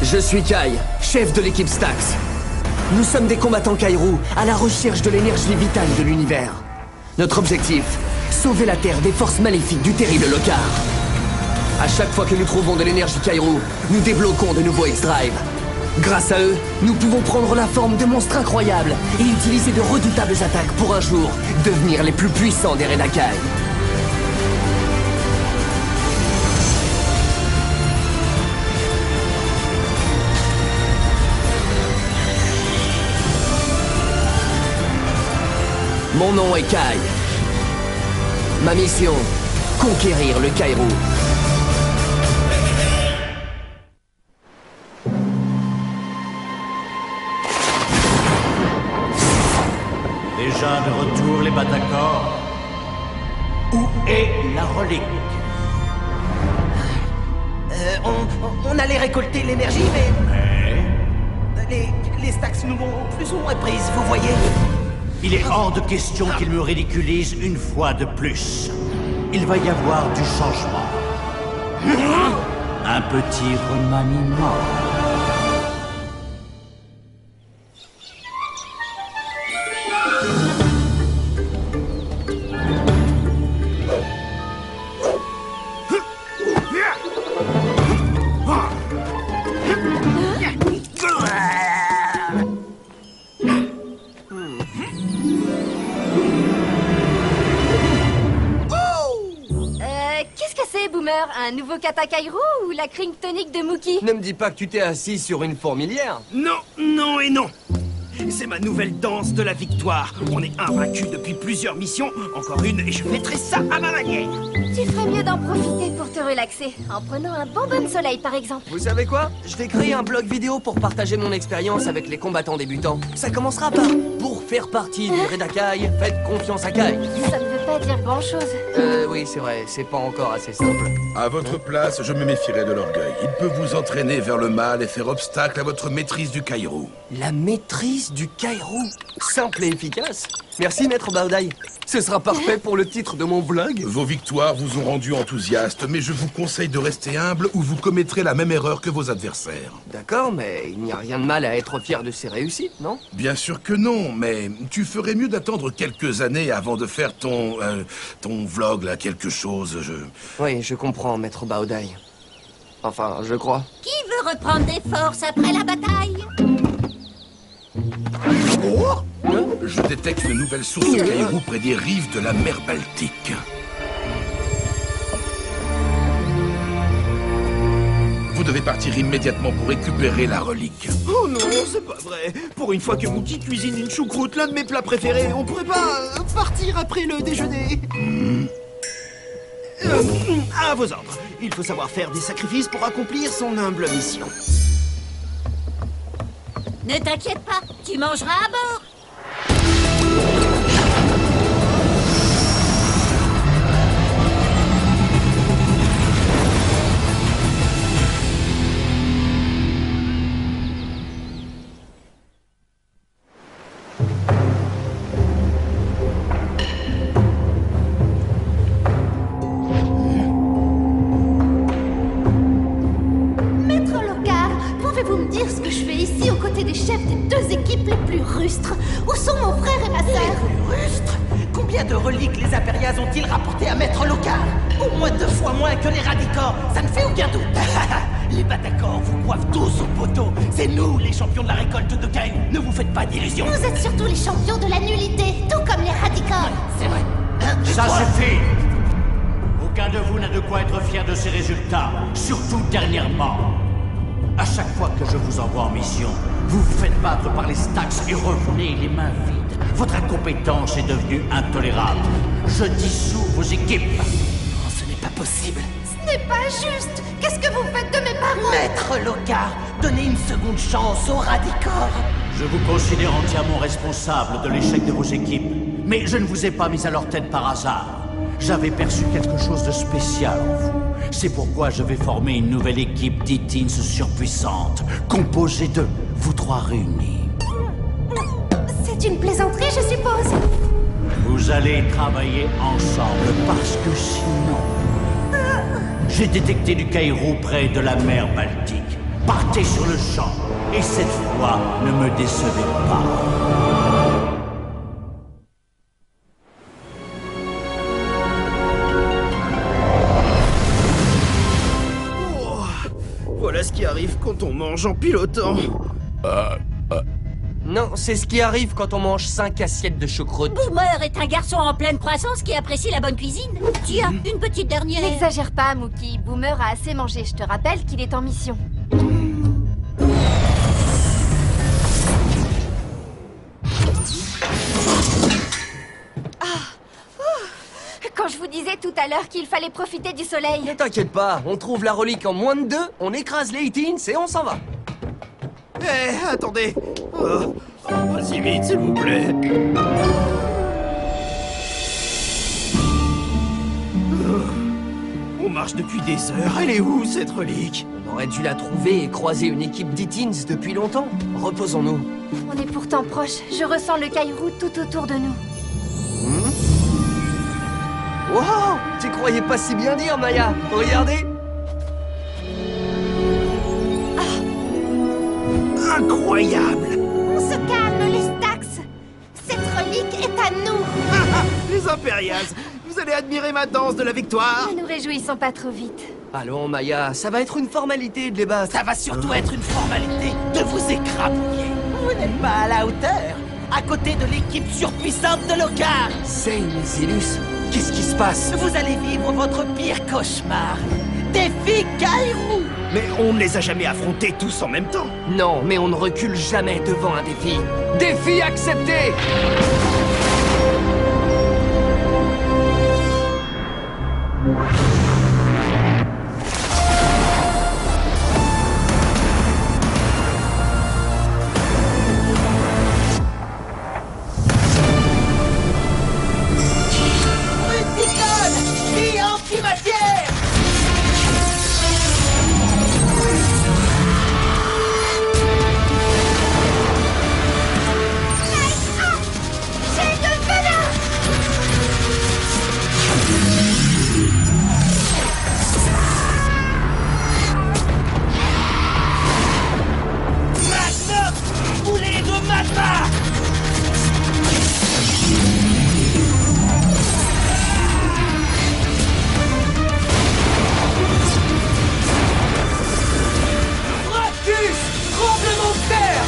Je suis Kai, chef de l'équipe Stax. Nous sommes des combattants Kairou à la recherche de l'énergie vitale de l'univers. Notre objectif, sauver la Terre des forces maléfiques du terrible Lokar. À chaque fois que nous trouvons de l'énergie Kairou, nous débloquons de nouveaux X-Drive. Grâce à eux, nous pouvons prendre la forme de monstres incroyables et utiliser de redoutables attaques pour un jour devenir les plus puissants des Redakai. Mon nom est Kai. Ma mission, conquérir le Kairou. Déjà de retour les Batacors. Où est la relique? On allait récolter l'énergie, mais... Les Stax nous ont plus ou moins prises, vous voyez. Il est hors de question qu'il me ridiculise une fois de plus. Il va y avoir du changement. Un petit remaniement. Un nouveau kata Kairou ou la crink tonique de Mookie? Ne me dis pas que tu t'es assis sur une fourmilière. Non, non et non. C'est ma nouvelle danse de la victoire. On est invaincus depuis plusieurs missions. Encore une et je mettrai ça à ma manière. Tu ferais mieux d'en profiter pour te relaxer. En prenant un bon bain de soleil, par exemple. Vous savez quoi? Je vais créer un blog vidéo pour partager mon expérience avec les combattants débutants. Ça commencera par « Pour faire partie du Redakai, faites confiance à Kai ». Ça ne veut pas dire grand-chose. Oui, c'est vrai. C'est pas encore assez simple. À votre place, je me méfierais de l'orgueil. Il peut vous entraîner vers le mal et faire obstacle à votre maîtrise du Kairou. La maîtrise du Kairou. Simple et efficace. Merci, Maître Baodai. Ce sera parfait pour le titre de mon vlog. Vos victoires vous ont rendu enthousiaste, mais je vous conseille de rester humble ou vous commettrez la même erreur que vos adversaires. D'accord, mais il n'y a rien de mal à être fier de ses réussites, non? Bien sûr que non, mais tu ferais mieux d'attendre quelques années avant de faire ton vlog, là, quelque chose, Oui, je comprends, Maître Baodai. Enfin, je crois. Qui veut reprendre des forces après la bataille? Oh, je détecte une nouvelle source de Kairou près des rives de la mer Baltique. Vous devez partir immédiatement pour récupérer la relique. Oh non, c'est pas vrai. Pour une fois que Mookie cuisine une choucroute, l'un de mes plats préférés, on pourrait pas partir après le déjeuner. À vos ordres. Il faut savoir faire des sacrifices pour accomplir son humble mission. Ne t'inquiète pas, tu mangeras à bord. Où sont mon frère et ma sœur? Les rustres? Combien de reliques les Impérias ont-ils rapporté à Maître Lokar? Au moins 2 fois moins que les Radicors, ça ne fait aucun doute. Les Batacors vous coiffent tous au poteau. C'est nous les champions de la récolte de Kairou. Ne vous faites pas d'illusions. Vous êtes surtout les champions de la nullité, tout comme les Radicors. C'est vrai. Ça suffit. Aucun de vous n'a de quoi être fier de ces résultats, surtout dernièrement. À chaque fois que je vous envoie en mission, vous vous faites battre par les Stax et revenez les mains vides. Votre incompétence est devenue intolérable. Je dissous vos équipes. Oh, ce n'est pas possible. Ce n'est pas juste. Qu'est-ce que vous faites de mes parents? Maître Lokar, donnez une seconde chance aux Radicors. Je vous considère entièrement responsable de l'échec de vos équipes. Mais je ne vous ai pas mis à leur tête par hasard. J'avais perçu quelque chose de spécial en vous. C'est pourquoi je vais former une nouvelle équipe d'E-Teens surpuissante, composée de vous 3 réunis. C'est une plaisanterie, je suppose. Vous allez travailler ensemble, parce que sinon... J'ai détecté du Kairou près de la mer Baltique. partez sur le champ. Et cette fois, ne me décevez pas. Voilà ce qui arrive quand on mange en pilotant. Non, c'est ce qui arrive quand on mange 5 assiettes de choucroute. Boomer est un garçon en pleine croissance qui apprécie la bonne cuisine. Tiens, une petite dernière. N'exagère pas, Mookie. Boomer a assez mangé. Je te rappelle qu'il est en mission. Quand je vous disais tout à l'heure qu'il fallait profiter du soleil. Ne t'inquiète pas, on trouve la relique en moins de 2, on écrase les Teens et on s'en va. Eh, attendez. Oh, vas-y vite, s'il vous plaît. On marche depuis des heures. Elle est où, cette relique? On aurait dû la trouver et croiser une équipe d'E-Teens depuis longtemps. Reposons-nous. On est pourtant proches. Je ressens le Kairou tout autour de nous. Wow, tu croyais pas si bien dire, Maya. Regardez. Incroyable. On se calme, les Stax. Cette relique est à nous. Les Impérials, vous allez admirer ma danse de la victoire. Ne nous réjouissons pas trop vite. Allons, Maya, ça va être une formalité de les battre. Ça va surtout être une formalité de vous écrabouiller. Vous n'êtes pas à la hauteur. À côté de l'équipe surpuissante de Locar. Zane et Zilus, qu'est-ce qui se passe? Vous allez vivre votre pire cauchemar. Défi Kairou. Mais on ne les a jamais affrontés tous en même temps. Non, mais on ne recule jamais devant un défi. Défi accepté! Multicode, vie antimatière. J'ai de venin. Magma, boulet de magma. Ractus! Tremblement de terre!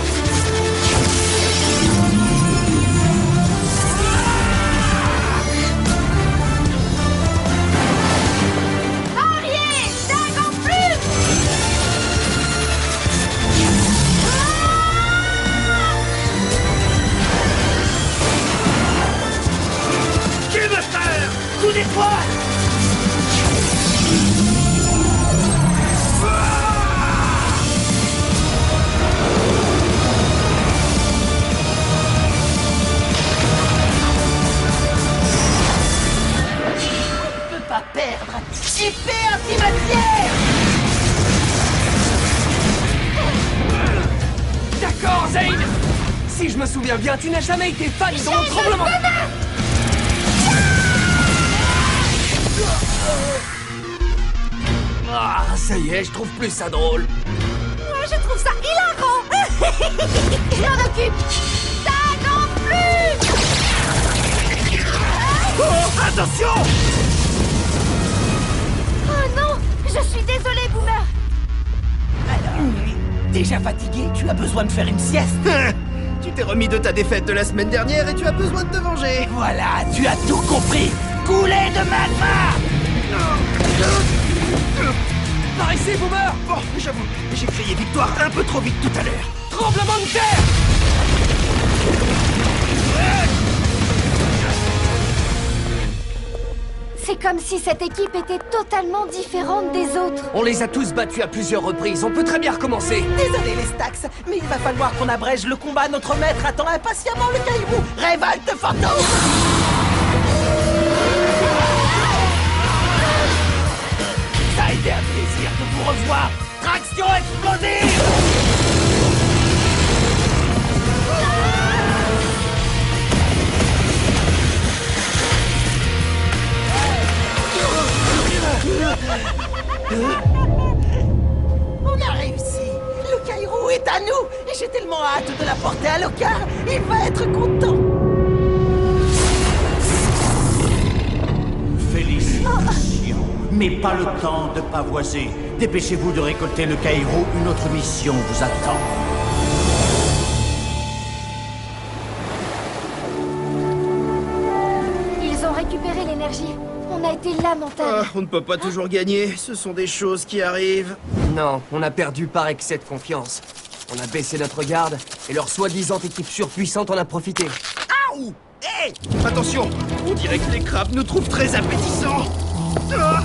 Arié, dague en plume. Kubester! Coup d'étoile. On ne peut pas perdre. Épée antimatière. D'accord, Zane! Si je me souviens bien, tu n'as jamais été fan de mon tremblement... Ah, ça y est, je trouve plus ça drôle. Moi, je trouve ça hilarant. Je m'en occupe. Dague en plume. Oh, attention! Oh non! Je suis désolée, Boomer. Alors, déjà fatigué, tu as besoin de faire une sieste. Tu t'es remis de ta défaite de la semaine dernière et tu as besoin de te venger. Voilà, tu as tout compris. Coulée de magma. Par ici, Boomer! Bon, j'avoue, j'ai crié victoire un peu trop vite tout à l'heure. Tremblement de terre! C'est comme si cette équipe était totalement différente des autres. On les a tous battus à plusieurs reprises, on peut très bien recommencer. Désolé les Stax, mais il va falloir qu'on abrège le combat. Notre maître attend impatiemment le Kairou. Révolte fantôme. Ça a été un plaisir de vous revoir. Traction explosive. On a réussi. Kairou est à nous! Et j'ai tellement hâte de la porter à Lokar! Il va être content! Félicitations, mais pas le temps de pavoiser. Dépêchez-vous de récolter le Kairou, une autre mission vous attend. Ils ont récupéré l'énergie. On a été lamentable. On ne peut pas toujours gagner, ce sont des choses qui arrivent. Non, on a perdu par excès de confiance. On a baissé notre garde, et leur soi-disant équipe surpuissante en a profité. Aouh! Hé! Attention! On dirait que les crabes nous trouvent très appétissants! Ah!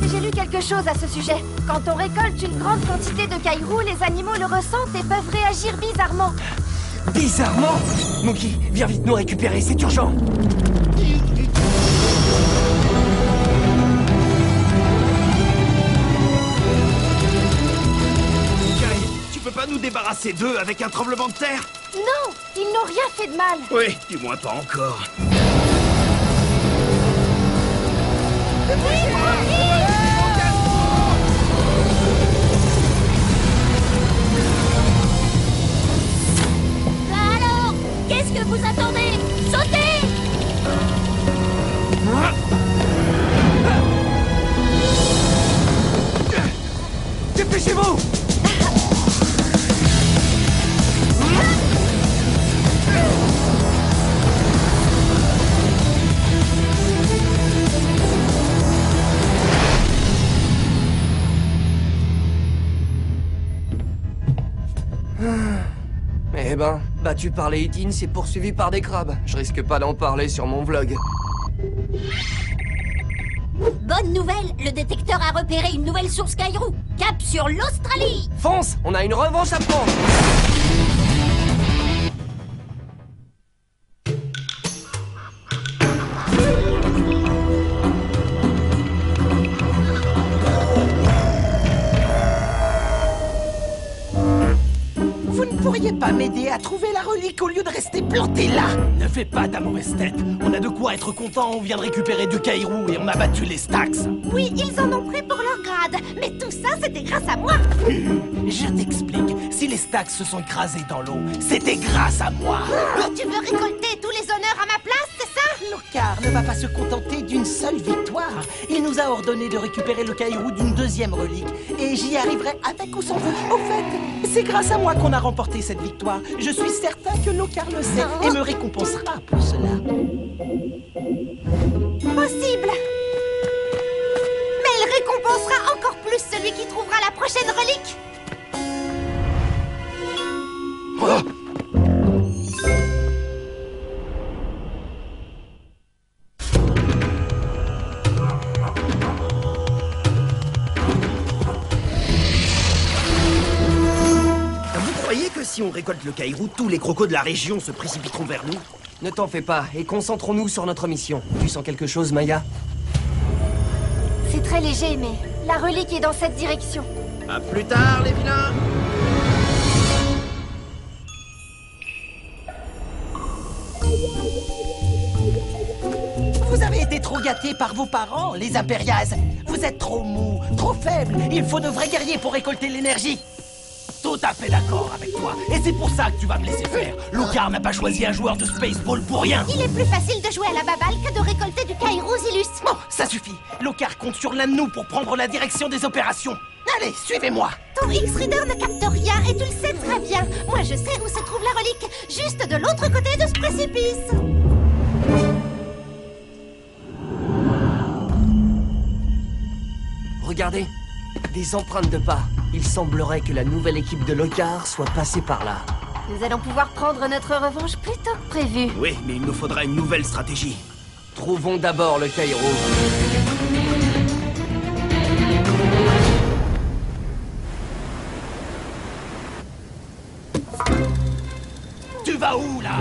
J'ai lu quelque chose à ce sujet. Quand on récolte une grande quantité de Kairou, les animaux le ressentent et peuvent réagir bizarrement. Bizarrement! Mookie, viens vite nous récupérer, c'est urgent! Kai, tu peux pas nous débarrasser d'eux avec un tremblement de terre? Non, ils n'ont rien fait de mal. Oui, du moins pas encore. Alors, qu'est-ce que vous attendez? Sautez! Dépêchez-vous! Eh ben, battu par les Hitins et poursuivi par des crabes. Je risque pas d'en parler sur mon vlog. Bonne nouvelle, le détecteur a repéré une nouvelle source Kairou. Cap sur l'Australie! Fonce, on a une revanche à prendre! Vous ne pourriez pas m'aider à trouver la relique au lieu de rester planté là? Ne fais pas ta mauvaise tête. On a de quoi être content, on vient de récupérer du Kairou et on a battu les Stax. Oui, ils en ont pris pour leur grade. Mais tout ça, c'était grâce à moi. Je t'explique. Si les Stax se sont écrasés dans l'eau, c'était grâce à moi. Tu veux récolter tous les honneurs à ma place, c'est ça? Lokar ne va pas se contenter d'une seule victoire. Il nous a ordonné de récupérer le Kairou d'une deuxième relique. Et j'y arriverai avec ou sans vous. Au fait, c'est grâce à moi qu'on a remporté cette victoire. Je suis certain que Lokar le sait et me récompensera pour cela. Possible. Mais il récompensera encore plus celui qui trouvera la prochaine relique. Vous croyez que si on récolte le Kairou, tous les crocos de la région se précipiteront vers nous? Ne t'en fais pas, et concentrons-nous sur notre mission. Tu sens quelque chose, Maya? C'est très léger, mais la relique est dans cette direction. À plus tard, les vilains! Vous avez été trop gâtés par vos parents, les Impérias. Vous êtes trop mous, trop faibles. Il faut de vrais guerriers pour récolter l'énergie. Tout à fait d'accord avec toi. Et c'est pour ça que tu vas me laisser faire. Lokar n'a pas choisi un joueur de Spaceball pour rien. Il est plus facile de jouer à la baballe que de récolter du Kairou, Zilus. Bon, ça suffit. Lokar compte sur l'un de nous pour prendre la direction des opérations. Allez, suivez-moi. Ton X-Reader ne capte rien et tu le sais très bien. Moi, je sais où se trouve la relique, juste de l'autre côté de ce précipice. Regardez, des empreintes de pas. Il semblerait que la nouvelle équipe de Lokar soit passée par là. Nous allons pouvoir prendre notre revanche plus tôt que prévu. Oui, mais il nous faudra une nouvelle stratégie. Trouvons d'abord le Kairou. Tu vas où, là?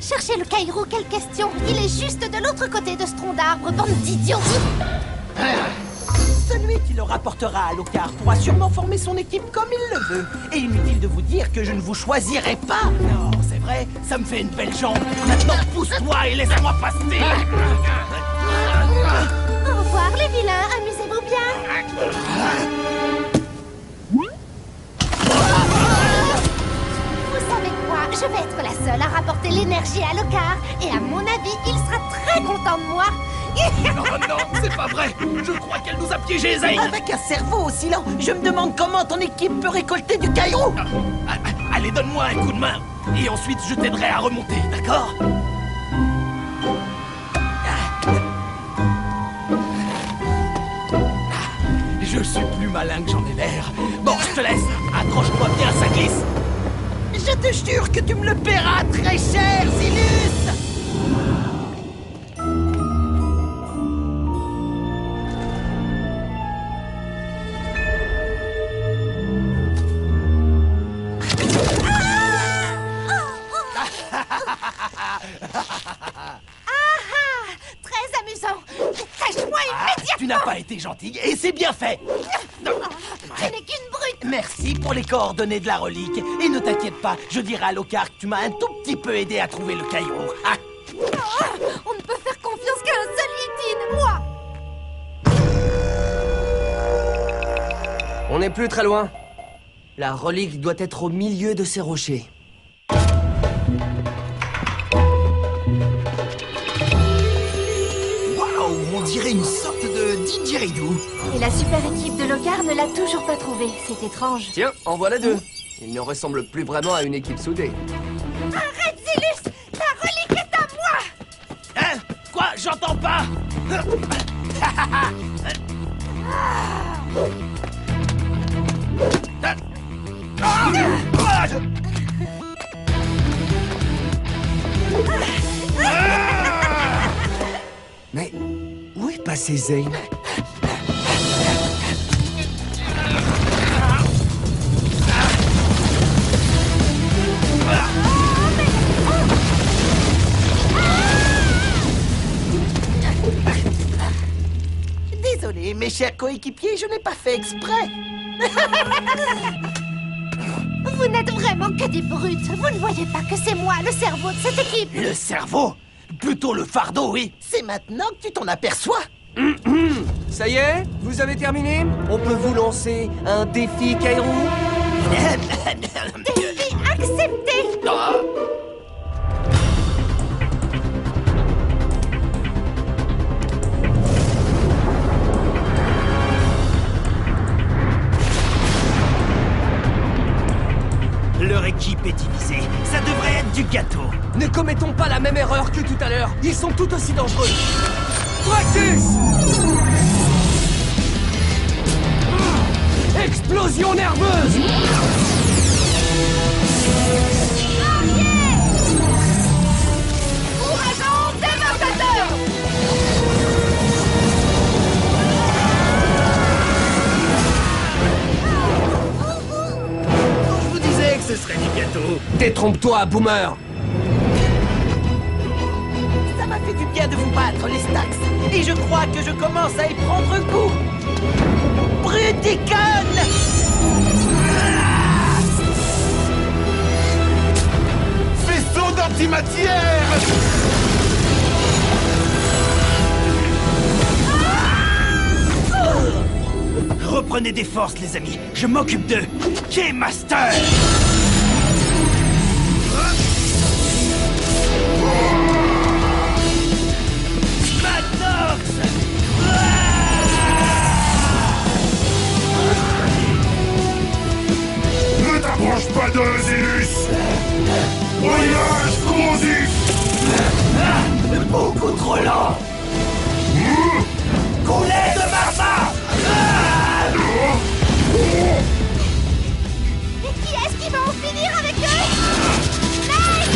Cherchez le Kairou, quelle question? Il est juste de l'autre côté de ce tronc d'arbre, bande d'idiots. Celui qui le rapportera à Lokar pourra sûrement former son équipe comme il le veut. Et inutile de vous dire que je ne vous choisirai pas. Non, c'est vrai, ça me fait une belle jambe. Maintenant, pousse-toi et laisse-moi passer. Au revoir, les vilains, amusez-vous. l'énergie à Lockhart. Et à mon avis, il sera très content de moi. Non, non, c'est pas vrai. Je crois qu'elle nous a piégés, Zane. Avec un cerveau aussi lent, je me demande comment ton équipe peut récolter du caillou. Allez, donne-moi un coup de main. Et ensuite, je t'aiderai à remonter, d'accord? Je suis plus malin que j'en ai l'air. Bon, je te laisse. Accroche-toi bien, ça glisse. Je te jure que tu me le paieras très cher, Zilus. Très amusant. Cache-moi immédiatement. Tu n'as pas été gentil et c'est bien fait. Je n'ai qu'une brute. Merci pour les coordonnées de la relique. Et ne t'inquiète pas, je dirai à Lockhart que tu m'as un tout petit peu aidé à trouver le caillou. Ah. On ne peut faire confiance qu'à un seul Yétine, moi. On n'est plus très loin. La relique doit être au milieu de ces rochers. Waouh, on dirait une sorte de didgeridoo. Et la super équipe de Lockhart ne l'a toujours pas trouvé. C'est étrange. Tiens, en voilà deux. Ils ne ressemblent plus vraiment à une équipe soudée. Arrête, Zilus. La relique est à moi. Hein? Quoi? J'entends pas. Mais où est passé Zane? Désolé, mes chers coéquipiers, je n'ai pas fait exprès. Vous n'êtes vraiment que des brutes. Vous ne voyez pas que c'est moi, le cerveau de cette équipe. Le cerveau? Plutôt le fardeau, oui. C'est maintenant que tu t'en aperçois. Ça y est? Vous avez terminé? On peut vous lancer un défi, Kairou? Défi accepté. Leur équipe est divisée. Ça devrait être du gâteau. Ne commettons pas la même erreur que tout à l'heure. Ils sont tout aussi dangereux. Fractus! Explosion nerveuse! Ouragan dévastateur. Je vous disais que ce serait du gâteau. Détrompe-toi, Boomer! Ça m'a fait du bien de vous battre, les Stax. Et je crois que je commence à y prendre goût. Bruticone! Faisceau d'antimatière! Reprenez des forces, les amis. Je m'occupe d'eux. K-Master! Madnox! Ne t'approche pas de Zilus! Voyage corrosif! Beaucoup trop lent! Goulet de Marva! Et qui est-ce qui va en finir avec eux? Nine!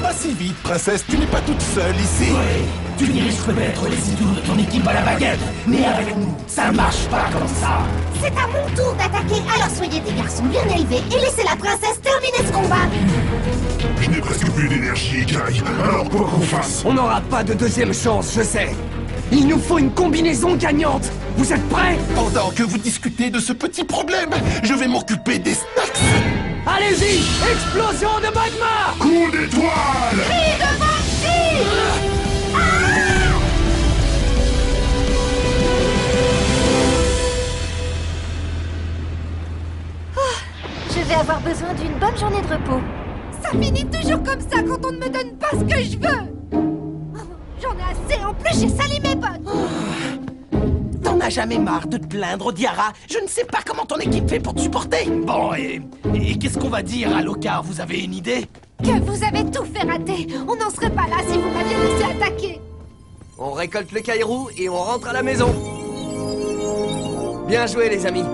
Pas si vite, princesse, tu n'es pas toute seule ici. Tu diriges peut-être les idiots de ton équipe à la baguette, mais avec nous, ça marche pas comme ça! C'est à mon tour d'attaquer, alors soyez des garçons bien élevés et laissez la princesse terminer ce combat. Je n'ai presque plus d'énergie, Kai. Alors quoi qu'on fasse? On n'aura pas de deuxième chance, je sais. Il nous faut une combinaison gagnante. Vous êtes prêts? Pendant que vous discutez de ce petit problème, je vais m'occuper des Stax. Allez-y! Explosion de magma! Coup d'étoile! Cri de Banshee! avoir besoin d'une bonne journée de repos. Ça finit toujours comme ça quand on ne me donne pas ce que je veux. J'en ai assez, en plus j'ai sali mes bottes. T'en as jamais marre de te plaindre, Odiara? Je ne sais pas comment ton équipe fait pour te supporter. Bon, et qu'est-ce qu'on va dire à Lokar? Vous avez une idée? Que vous avez tout fait rater. On n'en serait pas là si vous m'aviez laissé attaquer. On récolte le Kairou et on rentre à la maison. Bien joué, les amis.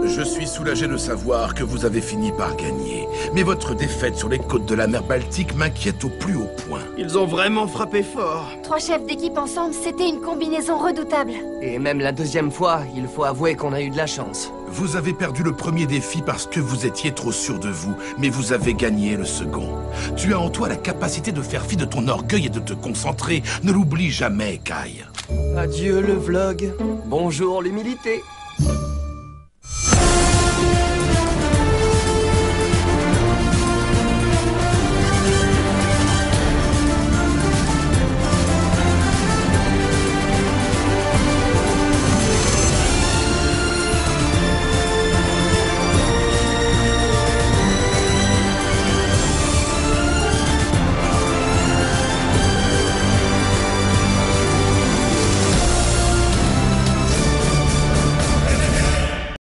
Je suis soulagé de savoir que vous avez fini par gagner. Mais votre défaite sur les côtes de la mer Baltique m'inquiète au plus haut point. Ils ont vraiment frappé fort. 3 chefs d'équipe ensemble, c'était une combinaison redoutable. Et même la deuxième fois, il faut avouer qu'on a eu de la chance. Vous avez perdu le premier défi parce que vous étiez trop sûr de vous, mais vous avez gagné le second. Tu as en toi la capacité de faire fi de ton orgueil et de te concentrer. Ne l'oublie jamais, Kai. Adieu le vlog. Bonjour l'humilité.